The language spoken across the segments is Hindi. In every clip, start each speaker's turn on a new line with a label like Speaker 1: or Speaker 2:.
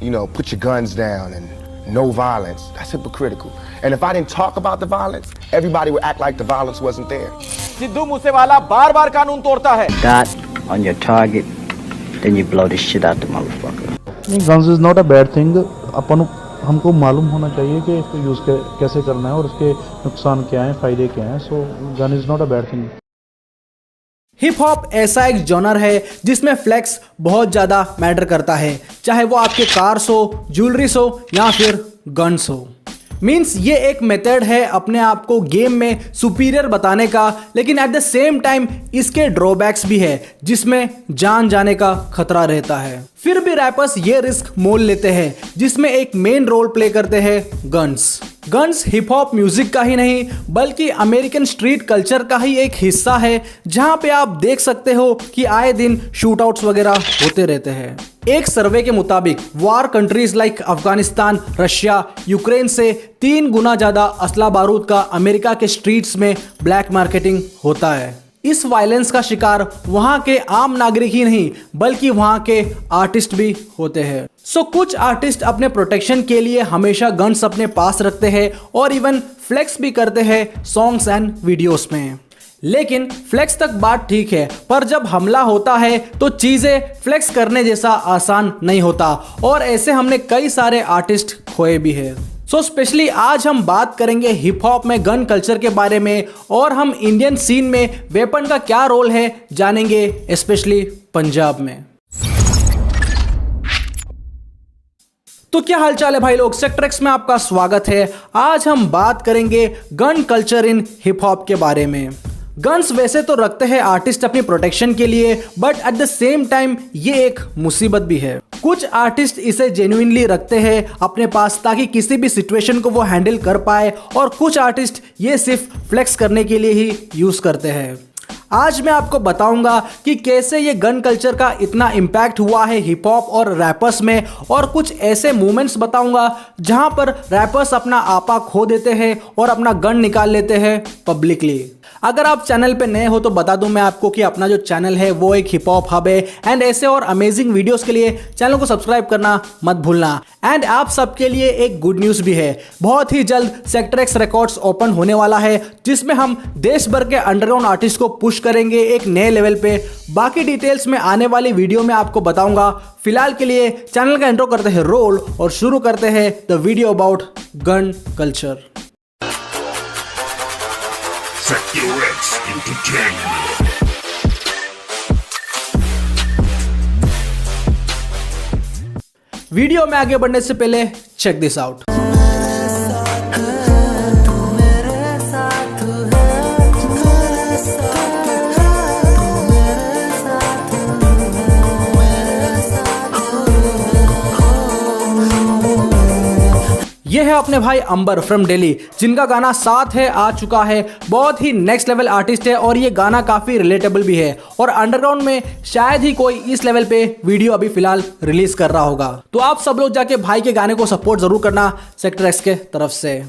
Speaker 1: put your guns down and no violence. That's hypocritical. And if I didn't talk about the violence, everybody would act like the violence wasn't there.
Speaker 2: Sidhu Moosewala बार-बार कानून तोड़ता है.
Speaker 3: Dot on your target, then you blow this shit out the motherfucker.
Speaker 4: Guns is not a bad thing. हमको मालूम होना चाहिए कि इसको यूज़ कैसे करना है और उसके नुकसान क्या हैं, फ़ायदे क्या हैं. So gun is not a bad thing.
Speaker 5: Hip hop ऐसा एक जॉनर है जिसमें फ्लेक्स बहुत ज़्यादा मैटर करता है, चाहे वो आपके कार्स हो, ज्वेलरीज हो या फिर गन्स हो. मीन्स ये एक मेथड है अपने आप को गेम में सुपीरियर बताने का, लेकिन एट द सेम टाइम इसके ड्रॉबैक्स भी है जिसमें जान जाने का खतरा रहता है. फिर भी रैपर्स ये रिस्क मोल लेते हैं जिसमें एक मेन रोल प्ले करते हैं guns. Guns hip hop music का ही नहीं बल्कि अमेरिकन स्ट्रीट कल्चर का ही एक हिस्सा है, जहां पे आप देख सकते हो कि आए दिन शूटआउट्स वगैरह होते रहते हैं. एक सर्वे के मुताबिक war countries like Afghanistan, Russia, Ukraine से 3 गुना ज्यादा असला बारूद का अमेरिका के स्ट्रीट्स में ब्लैक मार्केटिंग होता है. इस वायलेंस का शिकार वहां के आम नागरिक ही नहीं बल्कि वहां के आर्टिस्ट भी होते हैं. सो कुछ आर्टिस्ट अपने प्रोटेक्शन के लिए हमेशा गन्स अपने पास रखते हैं और इवन फ्लेक्स भी करते हैं सॉन्ग्स एंड वीडियोस में. लेकिन फ्लेक्स तक बात ठीक है, पर जब हमला होता है तो चीजें फ्लेक्स करने जैसा आसान नहीं होता और ऐसे हमने कई सारे आर्टिस्ट खोए भी हैं. सो स्पेशली आज हम बात करेंगे हिप हॉप में गन कल्चर के बारे में और हम इंडियन सीन में वेपन का क्या रोल है जानेंगे, स्पेशली पंजाब में. तो क्या हालचाल है भाई लोग, सेक्टर एक्स में आपका स्वागत है. आज हम बात करेंगे gun culture in hip hop के बारे में. गन्स वैसे तो रखते हैं आर्टिस्ट अपनी प्रोटेक्शन के लिए, but at the same time ये एक मुसीबत भी है. कुछ आर्टिस्ट इसे जेन्युइनली रखते हैं अपने पास ताकि किसी भी सिचुएशन को वो हैंडल कर पाए, और कुछ आर्टिस्ट ये सिर्फ फ्लेक्स करने के लिए ही यूज करते हैं. आज मैं आपको बताऊंगा कि कैसे ये गन कल्चर का इतना इम्पैक्ट हुआ है हिप हॉप और रैपर्स में, और कुछ ऐसे मूवमेंट्स बताऊंगा जहां पर रैपर्स अपना आपा खो देते हैं और अपना गन निकाल लेते हैं पब्लिकली. अगर आप चैनल पे नए हो तो बता दूं मैं आपको कि अपना जो चैनल है वो एक हिप हॉप हब है, एंड ऐसे और अमेजिंग वीडियोस के लिए चैनल को सब्सक्राइब करना मत भूलना. एंड आप सबके लिए एक गुड न्यूज़ भी है, बहुत ही जल्द सेक्टर एक्स रिकॉर्ड्स ओपन होने वाला है जिसमें हम देश भर के अंडरग्राउंड आर्टिस्ट को पुश करेंगे एक नए लेवल पे. बाकी डिटेल्स में आने वाली वीडियो में आपको बताऊंगा. फिलहाल के लिए चैनल का इंट्रो करते हैं रोल और शुरू करते हैं the video about gun culture.
Speaker 6: Sector X Entertainment.
Speaker 5: Video में आगे बढ़ने से पहले चेक दिस आउट. ये है अपने भाई अंबर फ्रॉम दिल्ली, जिनका गाना साथ है आ चुका है. बहुत ही नेक्स्ट लेवल आर्टिस्ट है और ये गाना काफी रिलेटेबल भी है, और अंडरग्राउंड में शायद ही कोई इस लेवल पे वीडियो अभी फिलहाल रिलीज कर रहा होगा. तो आप सब लोग जाके भाई के गाने को सपोर्ट जरूर करना सेक्टर एक्स के तरफ से.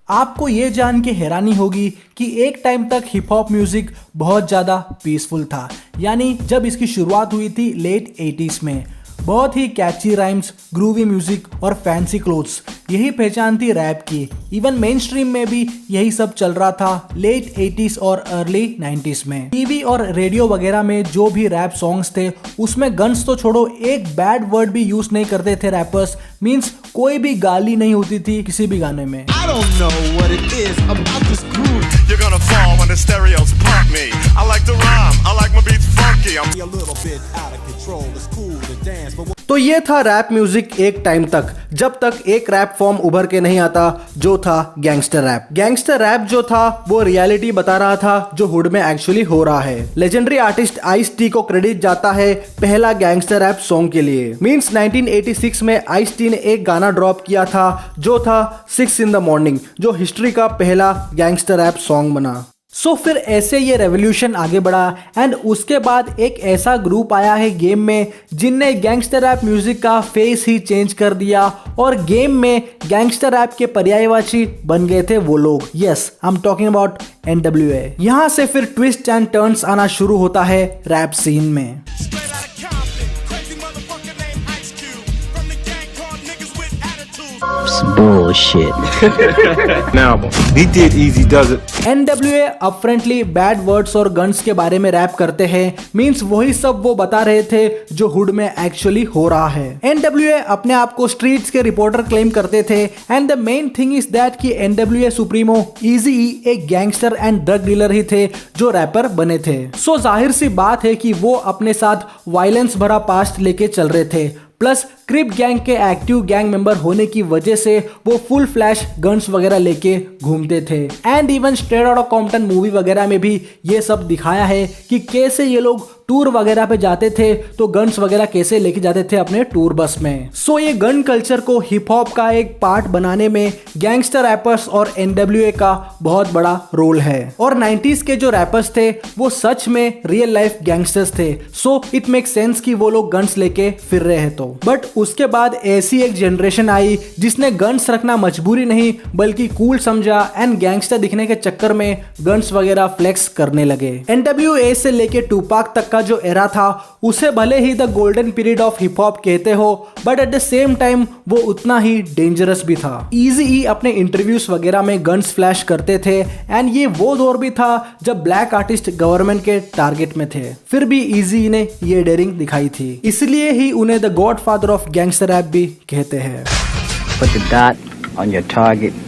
Speaker 5: आपको ये जान के हैरानी होगी कि एक टाइम तक हिप हॉप म्यूजिक बहुत ज़्यादा पीसफुल था, यानी जब इसकी शुरुआत हुई थी लेट 80s में. बहुत ही कैची राइम्स, ग्रूवी म्यूजिक और फैंसी क्लोथ्स, यही पहचान थी रैप की. इवन मेन स्ट्रीम में भी यही सब चल रहा था लेट 80s और अर्ली 90s में. टीवी और रेडियो वगैरह में जो भी रैप सॉन्ग्स थे उसमें गन्स तो छोड़ो, एक बैड वर्ड भी यूज नहीं करते थे रैपर्स. मीन्स कोई भी गाली नहीं होती थी किसी भी गाने में.
Speaker 6: You're gonna fall when the stereos pump me. I like to rhyme, I like my beats funky. I'm a little bit out of control. It's cool to dance, but
Speaker 5: तो ये था रैप म्यूजिक एक टाइम तक, जब तक एक रैप फॉर्म उभर के नहीं आता जो था गैंगस्टर रैप. गैंगस्टर रैप जो था वो रियलिटी बता रहा था जो हुड में एक्चुअली हो रहा है. लेजेंडरी आर्टिस्ट आइस टी को क्रेडिट जाता है पहला गैंगस्टर रैप सॉन्ग के लिए. मींस 1986 में आइस टी ने एक गाना ड्रॉप किया था जो था 6 in the morning, जो हिस्ट्री का पहला गैंगस्टर रैप सॉन्ग बना. सो फिर ऐसे ये रेवोल्यूशन आगे बढ़ा, एंड उसके बाद एक ऐसा ग्रुप आया है गेम में जिनने गैंगस्टर रैप म्यूजिक का फेस ही चेंज कर दिया, और गेम में गैंगस्टर रैप के पर्यायवाची बन गए थे वो लोग. Yes, I am talking about NWA. यहां से फिर ट्विस्ट एंड टर्न्स आना शुरू होता है रैप सीन में.
Speaker 3: bullshit.
Speaker 7: He did easy, does it?
Speaker 5: NWA upfrontly bad words और गन्स के बारे में रैप करते हैं, मींस वही सब वो बता रहे थे जो हुड में एक्चुअली हो रहा है। NWA अपने आप को स्ट्रीट्स के रिपोर्टर क्लेम करते थे and the main thing is that कि NWA सुप्रीमो इजी-ई एक गैंगस्टर एंड ड्रग डीलर ही थे जो रैपर बने थे। सो जाहिर सी बात है कि वो अपने साथ वायलेंस भरा पास्ट लेके चल रहे थे, प्लस क्रिप गैंग के एक्टिव गैंग मेंबर होने की वजह से वो फुल फ्लैश गन्स वगैरह लेके घूमते थे। And even straight out of Compton movie वगैरह में भी ये सब दिखाया है कि कैसे ये लोग टूर वगैरह पे जाते थे तो गन्स वगैरह कैसे लेके जाते थे अपने टूर बस में। सो ये गन कल्चर को हिप हॉप का एक पार्ट बनाने में गैंगस्टर रैपर्स और NWA का बहुत बड़ा रोल है। और 90s के जो रैपर्स थे वो सच में रियल लाइफ गैंगस्टर्स थे, सो इट मेक सेंस कि वो लोग गन्स लेके फिर रहे हैं। तो बट उसके बाद ऐसी एक जनरेशन आई जिसने गन्स रखना मजबूरी नहीं बल्कि कूल समझा एंड गैंगस्टर दिखने के चक्कर में गन्स वगैरह फ्लेक्स करने लगे। NWA से लेके टूपाक तक का जो एरा था उसे भले ही the golden period of hip hop कहते हो, but at the same time वो उतना ही डेंजरस भी था। इजी-ई अपने इंटरव्यूज वगैरह में गन्स फ्लैश करते थे एंड ये वो दौर भी था जब ब्लैक आर्टिस्ट गवर्नमेंट के टारगेट में थे, फिर भी इजी ने ये डेयरिंग दिखाई थी, इसलिए ही उन्हें the godfather of gangster rap भी कहते हैं।
Speaker 3: Put the dot on your target,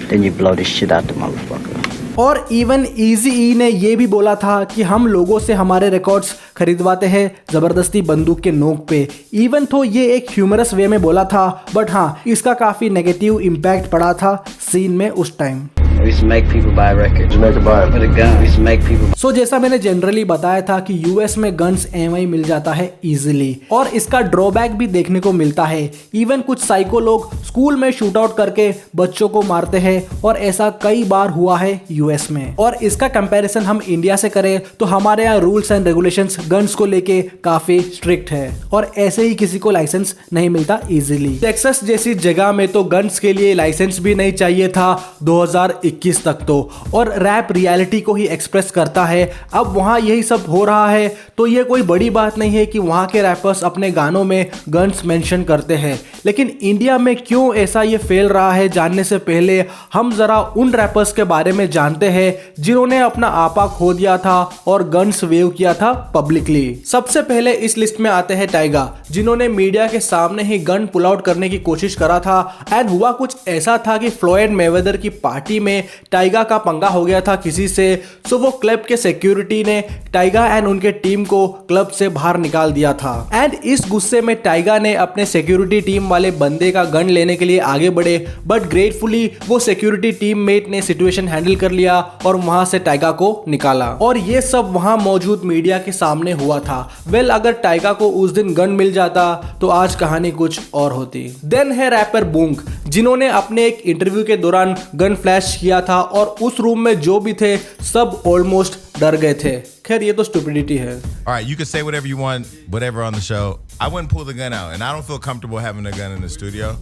Speaker 3: then you blow the shit out the motherfucker.
Speaker 5: और इवन इजी-ई ने ये भी बोला था कि हम लोगों से हमारे रिकॉर्ड्स खरीदवाते हैं जबरदस्ती बंदूक के नोक पे। इवन तो ये एक ह्यूमरस वे में बोला था, बट हाँ इसका काफी नेगेटिव इम्पैक्ट पड़ा था सीन में उस time.
Speaker 3: We used to make people buy records. With a gun. We used to make people.
Speaker 5: सो जैसा मैंने जनरली बताया था कि यूएस में गन्स एमआई मिल जाता है इजीली, और इसका ड्रॉबैक भी देखने को मिलता है। इवन कुछ साइको लोग स्कूल में शूट आउट करके बच्चों को मारते हैं और ऐसा कई बार हुआ है यूएस में। और इसका कंपैरिजन हम इंडिया से करें तो हमारे यहाँ रूल्स एंड रेगुलेशंस गन्स को लेके काफी स्ट्रिक्ट है और ऐसे ही किसी को लाइसेंस नहीं मिलता इजीली। टेक्सास जैसी जगह में तो गन्स के लिए लाइसेंस भी नहीं चाहिए था 2021 तक तो, और रैप रियलिटी को ही एक्सप्रेस करता है। अब वहाँ यही सब हो रहा है तो ये कोई बड़ी बात नहीं है कि वहाँ के रैपर्स अपने गानों में गन्स मेंशन करते हैं, लेकिन इंडिया में क्यों ऐसा ये फैल रहा है जानने से पहले हम जरा उन रैपर्स के बारे में जानते हैं जिन्होंने अपना आपा खो दिया था और गन्स वेव किया था पब्लिकली। सबसे पहले इस लिस्ट में आते हैं टाइगा, जिन्होंने मीडिया के सामने ही गन पुल आउट करने की कोशिश करा था एंड हुआ कुछ ऐसा था कि फ्लोयड मेवेदर की पार्टी में टाइगा का पंगा हो गया था किसी से, सो वो क्लब के सिक्योरिटी ने टाइगा एंड उनके टीम को क्लब से बाहर निकाल दिया था। एंड इस गुस्से में टाइगा ने अपने सिक्योरिटी टीम वाले बंदे का गन लेने के लिए आगे बढ़े, बट ग्रेटफुली वो सिक्योरिटी टीममेट ने सिचुएशन हैंडल कर लिया और वहां से टाइगा को निकाला, और ये सब वहां मौजूद मीडिया के सामने हुआ था। वेल अगर टाइगा को उस दिन गन मिल जाता तो आज कहानी कुछ और होती। देन है रैपर बूंग, जिन्होंने अपने एक इंटरव्यू के दौरान गन फ्लैश किया था और उस रूम में जो भी थे सब ऑलमोस्ट डर गए थे। खैर ये तो स्टुपिडिटी है।
Speaker 6: All right, you can say whatever you want, whatever on the show. I wouldn't pull the gun out, and I don't feel comfortable having a gun in the studio.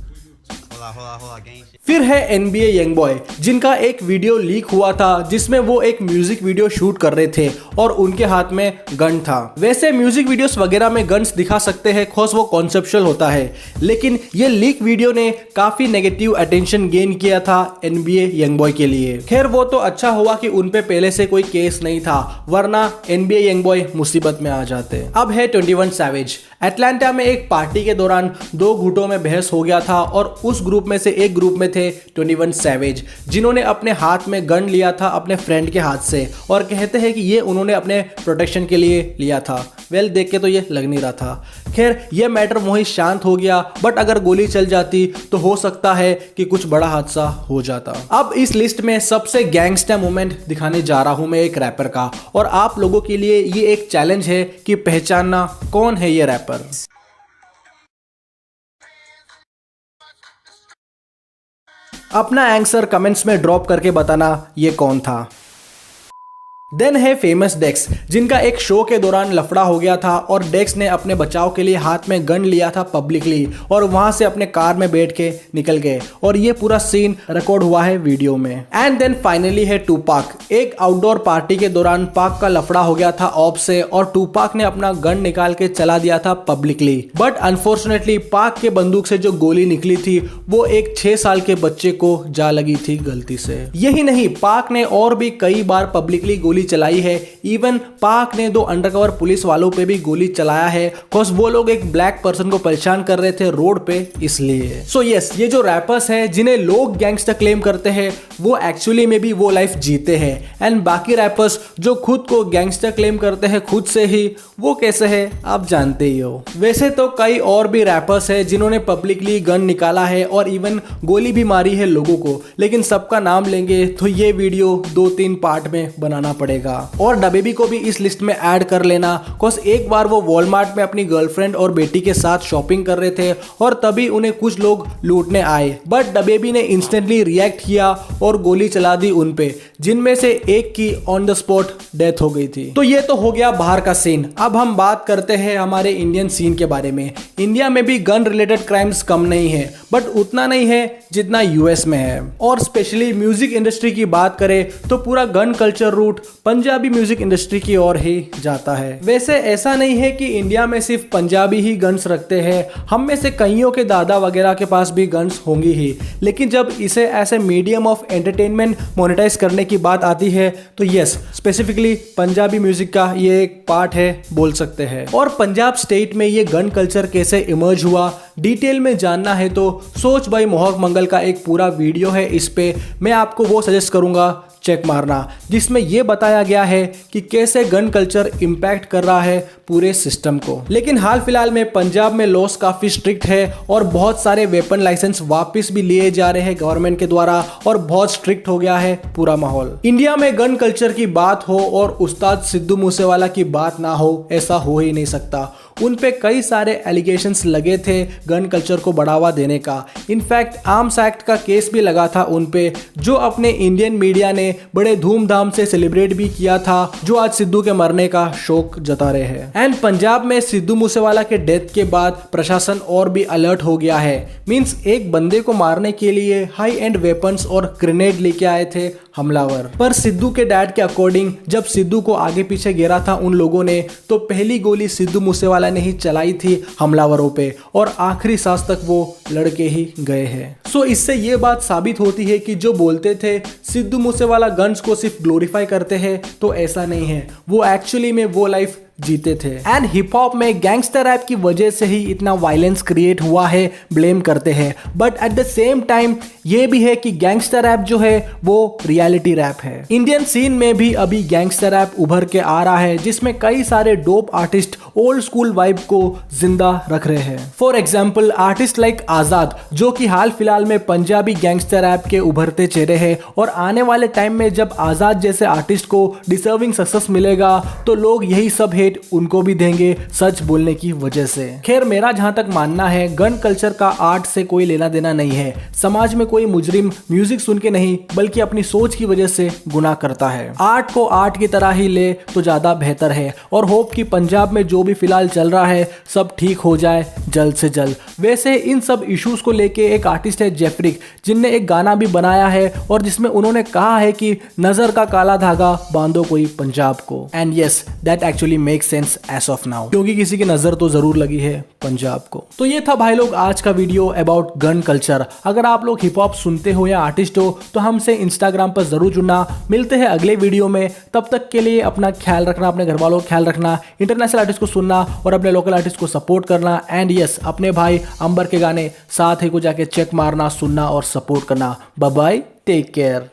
Speaker 5: फिर है NBA यंगबॉय, जिनका एक वीडियो लीक हुआ था जिसमें वो एक म्यूजिक वीडियो शूट कर रहे थे और उनके हाथ में गन था। वैसे म्यूजिक वीडियोस वगैरह में गन्स दिखा सकते हैं, खोज वो कॉन्सेप्चुअल होता है, लेकिन ये लीक वीडियो ने काफी नेगेटिव अटेंशन गेन किया था NBA यंगबॉय के लिए। खैर वो तो अच्छा हुआ कि उन पे पहले से कोई केस नहीं था, वरना NBA यंगबॉय मुसीबत में आ जाते। अब है 21 सैवेज। एटलांटा में एक पार्टी के दौरान दो गुटों में बहस हो गया था और उस ग्रुप में से एक ग्रुप में थे 21 सैवेज, जिन्होंने अपने हाथ में गन लिया था अपने फ्रेंड के हाथ से और कहते हैं कि ये उन्होंने अपने प्रोटेक्शन के लिए लिया था। वेल देख के तो ये लग नहीं रहा था। खैर ये मैटर वहीं शांत हो गया, बट अगर गोली चल जाती तो हो सकता है कि कुछ बड़ा हादसा हो जाता। अब इस लिस्ट में सबसे गैंगस्टर मोमेंट दिखाने जा रहा हूं मैं एक रैपर का, और आप लोगों के लिए ये एक चैलेंज है कि पहचानना कौन है ये रैपर। अपना आंसर कमेंट्स में ड्रॉप करके बताना ये कौन था। देन है फेमस डेक्स, जिनका एक शो के दौरान लफड़ा हो गया था और डेक्स ने अपने बचाव के लिए हाथ में गन लिया था पब्लिकली और वहां से अपने कार में बैठ के निकल गए और ये पूरा सीन रिकॉर्ड हुआ है वीडियो में। एंड देन फाइनली है टूपाक। एक आउटडोर पार्टी के दौरान पाक का लफड़ा हो गया था ऑप से और टूपाक ने अपना गन निकाल के चला दिया था पब्लिकली, बट अनफॉर्चुनेटली पाक के बंदूक से जो गोली निकली थी वो एक 6 साल के बच्चे को जा लगी थी गलती से। यही नहीं, पाक ने और भी कई बार पब्लिकली गोली चलाई है। इवन पाक ने 2 अंडरकवर पुलिस वालों पे भी गोली चलाया है बिकॉज वो लोग एक ब्लैक पर्सन को परेशान कर रहे थे रोड पे, इसलिए। सो यस, ये जो रैपर्स हैं जिन्हें लोग गैंगस्टर क्लेम करते हैं वो एक्चुअली में भी वो लाइफ जीते हैं, एंड बाकी रैपर्स जो खुद को गैंगस्टर क्लेम करते हैं खुद से ही, वो कैसे है आप जानते ही हो। वैसे तो कई और भी रैपर्स हैं जिन्होंने पब्लिकली गन निकाला है और इवन गोली भी मारी है लोगों को, लेकिन सबका नाम लेंगे तो ये वीडियो 2-3 पार्ट में बनाना पड़ेगा। और डबेबी को भी इस लिस्ट में ऐड कर लेना, बिकॉज एक बार वो वॉलमार्ट में अपनी गर्लफ्रेंड और बेटी के साथ शॉपिंग कर रहे थे और तभी उन्हें कुछ लोग लूटने आए, बट डबेबी ने इंस्टेंटली रिएक्ट किया और गोली चला दी उन पे, जिनमें से एक की ऑन द स्पॉट डेथ हो गई थी। तो ये तो हो गया बाहर का सीन। अब हम बात करते हैं हमारे इंडियन सीन के बारे में। इंडिया में भी गन रिलेटेड क्राइम्स कम नहीं है, बट उतना नहीं है जितना यूएस में है। और स्पेशली म्यूजिक इंडस्ट्री की बात करें तो पूरा gun culture root Punjabi music industry की ओर ही जाता है। वैसे ऐसा नहीं है कि इंडिया में सिर्फ पंजाबी ही गन्स रखते हैं, हम में से कईयों के दादा वगैरह के पास भी गन्स होंगी ही, लेकिन जब इसे as a medium of entertainment monetize करने की बात आती है तो यस, स्पेसिफिकली पंजाबी म्यूजिक का ये एक पार्ट है बोल सकते हैं। और पंजाब स्टेट में ये गन कल्चर कैसे इमर्ज हुआ डिटेल में जानना है तो सोच भाई मोहक मंगल का एक पूरा वीडियो है, इस पे मैं आपको वो सजेस्ट करूंगा चेक मारना, जिसमें यह बताया गया है कि कैसे गन कल्चर इंपैक्ट कर रहा है पूरे सिस्टम को। लेकिन हाल फिलहाल में पंजाब में लॉस काफी स्ट्रिक्ट है और बहुत सारे वेपन लाइसेंस वापस भी लिए जा रहे हैं गवर्नमेंट के द्वारा और बहुत स्ट्रिक्ट हो गया है पूरा माहौल। इंडिया में गन कल्चर की बात हो और उस्ताद सिद्धू मूसेवाला की बात ना हो, ऐसा हो ही नहीं सकता। उन पे कई सारे एलिगेशंस लगे थे गन कल्चर को बढ़ावा देने का। इनफैक्ट आर्म्स एक्ट का केस भी लगा था उन पे, जो अपने इंडियन मीडिया ने बड़े धूमधाम से सेलिब्रेट भी किया था, जो आज सिद्धू के मरने का शोक जता रहे हैं। एंड पंजाब में सिद्धू मूसेवाला के डेथ के बाद प्रशासन और भी अलर्ट हो गया है। मींस एक बंदे को मारने के लिए हाई एंड वेपन्स और ग्रेनेड लेके आए थे हमलावर। पर सिद्धू के डैड के अकॉर्डिंग जब सिद्धू को आगे पीछे घेरा था उन लोगों ने, तो पहली गोली सिद्धू मूसेवाला ने ही चलाई थी हमलावरों पे और आखिरी सांस तक वो लड़के ही गए हैं। सो इससे ये बात साबित होती है कि जो बोलते थे सिद्धू मूसेवाला गन्स को सिर्फ ग्लोरीफाई करते हैं, तो ऐसा नहीं है, वो एक्चुअली में वो लाइफ जीते थे। एंड हिप हॉप में गैंगस्टर रैप की वजह से ही इतना वायलेंस क्रिएट हुआ है ब्लेम करते हैं, but at the same time ये भी है कि गैंगस्टर रैप जो है वो रियलिटी रैप है। इंडियन सीन में भी अभी गैंगस्टर रैप उभर के आ रहा है, जिसमें कई सारे dope artist old school vibe को जिंदा रख रहे हैं। फॉर एग्जाम्पल आर्टिस्ट लाइक आजाद, जो कि हाल फिलहाल में पंजाबी गैंगस्टर रैप के उभरते चेहरे हैं, और आने वाले टाइम में जब आजाद जैसे आर्टिस्ट को डिजर्विंग सक्सेस मिलेगा तो लोग यही सब उनको भी देंगे सच बोलने की वजह से। खैर मेरा जहां तक मानना है गन कल्चर का आर्ट से कोई लेना देना नहीं है। समाज में कोई मुजरिम म्यूजिक सुन के नहीं बल्कि अपनी सोच की वजह से गुनाह करता है। आर्ट को आर्ट की तरह ही ले तो ज्यादा बेहतर है, और होप कि पंजाब में जो भी फिलहाल चल रहा है सब ठीक हो जाए जल्द से जल्द। वैसे इन सब इश्यूज को लेके एक आर्टिस्ट है जेफरिक, जिनने एक गाना भी बनाया है और जिसमें उन्होंने कहा है कि नजर का काला धागा बांधो कोई पंजाब को। And yes, that actually make sense as of now, क्योंकि किसी की नजर तो जरूर लगी है पंजाब को। तो ये था भाई लोग आज का वीडियो अबाउट गन कल्चर। अगर आप लोग हिप हॉप सुनते हो या आर्टिस्ट हो तो हमसे इंस्टाग्राम पर जरूर जुड़ना। मिलते हैं अगले वीडियो में, तब तक के लिए अपना ख्याल रखना, अपने घर वालों का ख्याल रखना, इंटरनेशनल आर्टिस्ट को सुनना और अपने लोकल आर्टिस्ट को सपोर्ट करना। एंड यस, अपने भाई अंबर के गाने साथ ही को जाके चेक मारना, सुनना और सपोर्ट करना। Bye bye, take care.